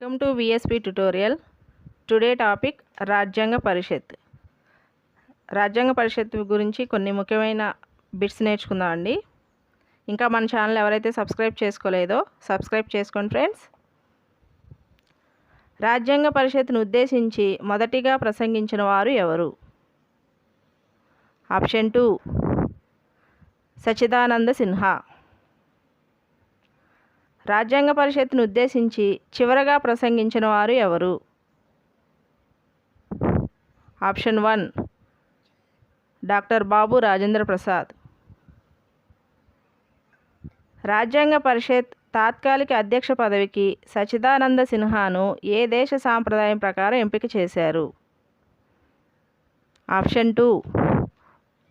Welcome to VSP tutorial. Today topic రాజ్యాంగ పరిషత్. రాజ్యాంగ పరిషత్ గురించి కొన్ని ముఖ్యమైన బిట్స్ నేర్చుకుందామండి. ఇంకా మన ఛానల్ ఎవరైతే సబ్స్క్రైబ్ చేసుకోలేదో సబ్స్క్రైబ్ చేసుకోండి ఫ్రెండ్స్. రాజ్యాంగ పరిషత్ను ఉద్దేశించి మొదటిగా ప్రసంగించిన వారు ఎవరు? ఆప్షన్ 2 సచిదానంద సిన్హా. రాజ్యాంగ పరిషత్ను ఉద్దేశించి చివరగా ప్రసంగించిన వారు ఎవరు? Option 1 doctor Babu Rajendra Prasad. రాజ్యాంగ పరిషత్ తాత్కాలిక అధ్యక్ష పదవికి సచిదానంద సిన్హాను ఏ దేశ సాంప్రదాయం ప్రకారం ఎంపిక చేశారు? Option 2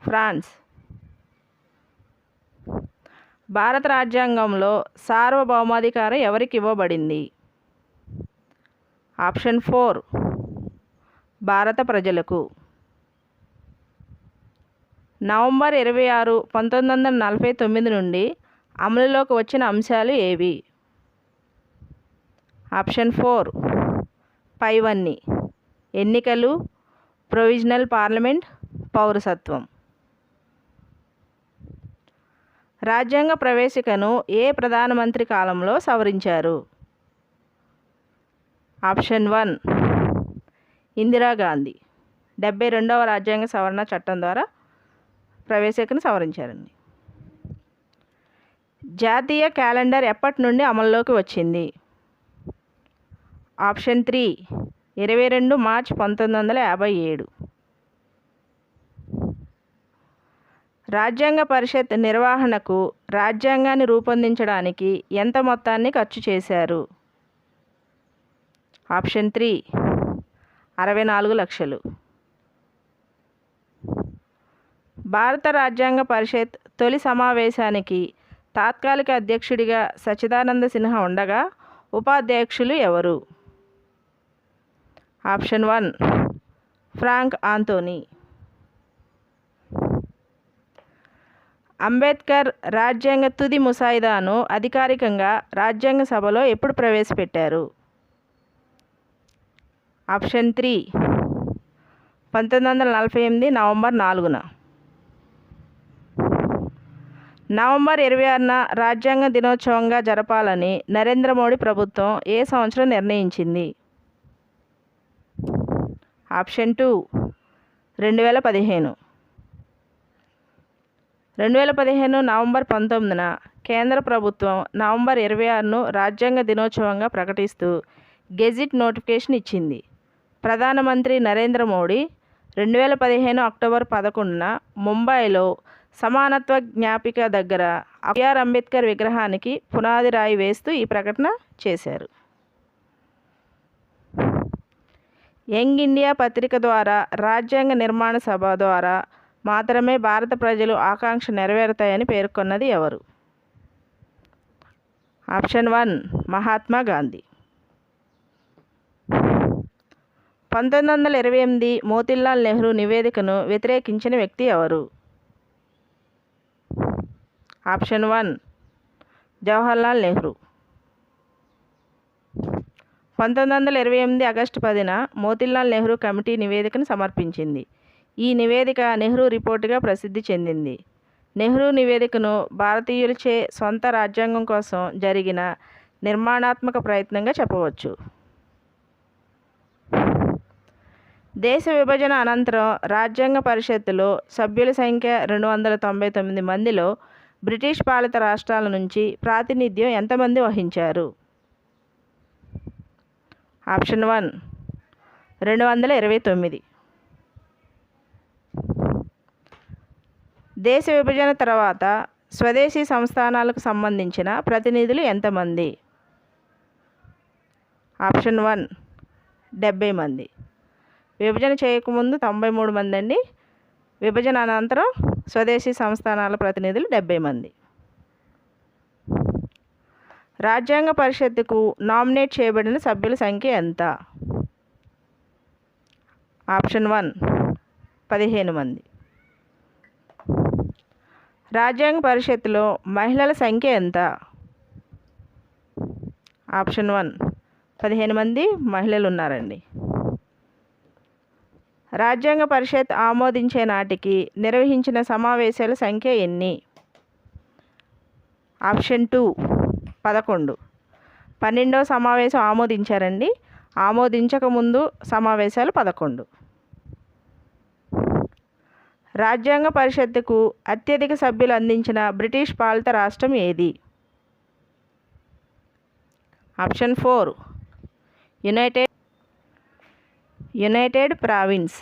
France. భారత రాజ్యాంగంలో సార్వభౌమాధికారం ఎవరికి ఇవ్వబడింది? ఆప్షన్ 4 భారత ప్రజలకు. నవంబర్ 26, 1949 నుండి అమలులోకి వచ్చిన అంశాలు ఏవి? ఆప్షన్ 4 పైవన్నీ: ఎన్నికలు, ప్రొవిజనల్ పార్లమెంట్, పౌరసత్వం. రాజ్యాంగ ప్రవేశికను ఏ ప్రధానమంత్రి కాలంలో సవరించారు? ఆప్షన్ 1 ఇందిరాగాంధీ. 72వ రాజ్యాంగ సవరణ చట్టం ద్వారా ప్రవేశికను సవరించారండి. జాతీయ క్యాలెండర్ ఎప్పటి నుండి అమల్లోకి వచ్చింది? ఆప్షన్ 3 22 మార్చి 1957. రాజ్యాంగ పరిషత్ నిర్వహణకు రాజ్యాంగాన్ని రూపొందించడానికి ఎంత మొత్తాన్ని ఖర్చు చేశారు? ఆప్షన్ 3 64 లక్షలు. భారత రాజ్యాంగ పరిషత్ తొలి సమావేశానికి తాత్కాలిక అధ్యక్షుడిగా సచిదానంద సిన్హా ఉండగా ఉపాధ్యక్షులు ఎవరు? Option 1 Frank Antony. అంబేద్కర్ రాజ్యాంగ తుది ముసాయిదాను అధికారికంగా రాజ్యాంగ సభలో ఎప్పుడు ప్రవేశపెట్టారు? ఆప్షన్ 3 1948 నవంబర్ 4న. నవంబర్ 26న రాజ్యాంగ దినోత్సవంగా జరపాలని నరేంద్ర మోడీ ప్రభుత్వం ఏ సంవత్సరం నిర్ణయించింది? ఆప్షన్ 2 2015. 2015 నవంబర్ 19న కేంద్ర ప్రభుత్వం నవంబర్ 26ను రాజ్యాంగ దినోత్సవంగా ప్రకటిస్తూ గెజిట్ నోటిఫికేషన్ ఇచ్చింది. ప్రధానమంత్రి నరేంద్ర మోడీ 2015 అక్టోబర్ 11న ముంబైలో సమానత్వ జ్ఞాపిక దగ్గర బిఆర్ అంబేద్కర్ విగ్రహానికి పునాది రాయి వేస్తూ ఈ ప్రకటన చేశారు. యంగ్ ఇండియా పత్రిక ద్వారా రాజ్యాంగ నిర్మాణ సభ ద్వారా మాత్రమే భారత ప్రజలు ఆకాంక్ష నెరవేరుతాయని పేర్కొన్నది ఎవరు? ఆప్షన్ 1 మహాత్మా గాంధీ. 1928 మోతీలాల్ నెహ్రూ నివేదికను వ్యతిరేకించిన వ్యక్తి ఎవరు? ఆప్షన్ 1 జవహర్లాల్ నెహ్రూ. 1928 ఆగస్టు 10న మోతీలాల్ నెహ్రూ కమిటీ నివేదికను సమర్పించింది. ఈ నివేదిక నెహ్రూ రిపోర్టుగా ప్రసిద్ధి చెందింది. నెహ్రూ నివేదికను భారతీయులచే సొంత రాజ్యాంగం కోసం జరిగిన నిర్మాణాత్మక ప్రయత్నంగా చెప్పవచ్చు. దేశ విభజన అనంతరం రాజ్యాంగ పరిషత్తులో సభ్యుల సంఖ్య 299 మందిలో బ్రిటిష్ పాలిత రాష్ట్రాల నుంచి ప్రాతినిధ్యం ఎంతమంది వహించారు? ఆప్షన్ 1 229. దేశ విభజన తర్వాత స్వదేశీ సంస్థానాలకు సంబంధించిన ప్రతినిధులు ఎంతమంది? ఆప్షన్ 1 70 మంది. విభజన చేయకముందు 93 మంది అండి. విభజన అనంతరం స్వదేశీ సంస్థానాల ప్రతినిధులు 70 మంది. రాజ్యాంగ పరిషత్తుకు నామినేట్ చేయబడిన సభ్యుల సంఖ్య ఎంత? ఆప్షన్ 1 15 మంది. రాజ్యాంగ పరిషత్తులో మహిళల సంఖ్య ఎంత? ఆప్షన్ 1 15 మంది మహిళలు ఉన్నారండి. రాజ్యాంగ పరిషత్ ఆమోదించే నాటికి నిర్వహించిన సమావేశాల సంఖ్య ఎన్ని? ఆప్షన్ 2 11. 12వ సమావేశం ఆమోదించారండి. ఆమోదించకముందు సమావేశాలు 11. రాజ్యాంగ పరిషత్తుకు అత్యధిక సభ్యులు అందించిన బ్రిటిష్ పాలిత రాష్ట్రం ఏది? Option 4 United province.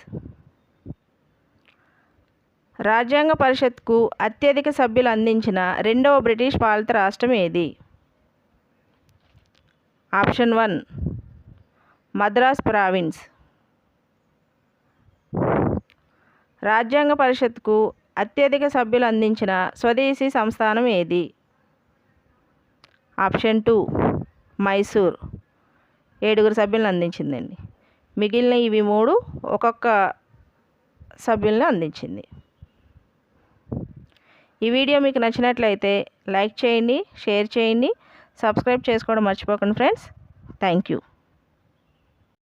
రాజ్యాంగ పరిషత్కు అత్యధిక సభ్యులు అందించిన రెండవ బ్రిటిష్ పాలిత రాష్ట్రం ఏది? Option 1 Madras province. రాజ్యాంగ పరిషత్కు అత్యధిక సభ్యులు అందించిన స్వదేశీ సంస్థానం ఏది? ఆప్షన్ 2 మైసూర్. 7 సభ్యులను అందించిందండి. మిగిలిన ఇవి 3 ఒక్కొక్క సభ్యులను అందించింది. ఈ వీడియో మీకు నచ్చినట్లయితే లైక్ చేయండి, షేర్ చేయండి, సబ్స్క్రైబ్ చేసుకోవడం మర్చిపోకండి ఫ్రెండ్స్. Thank you.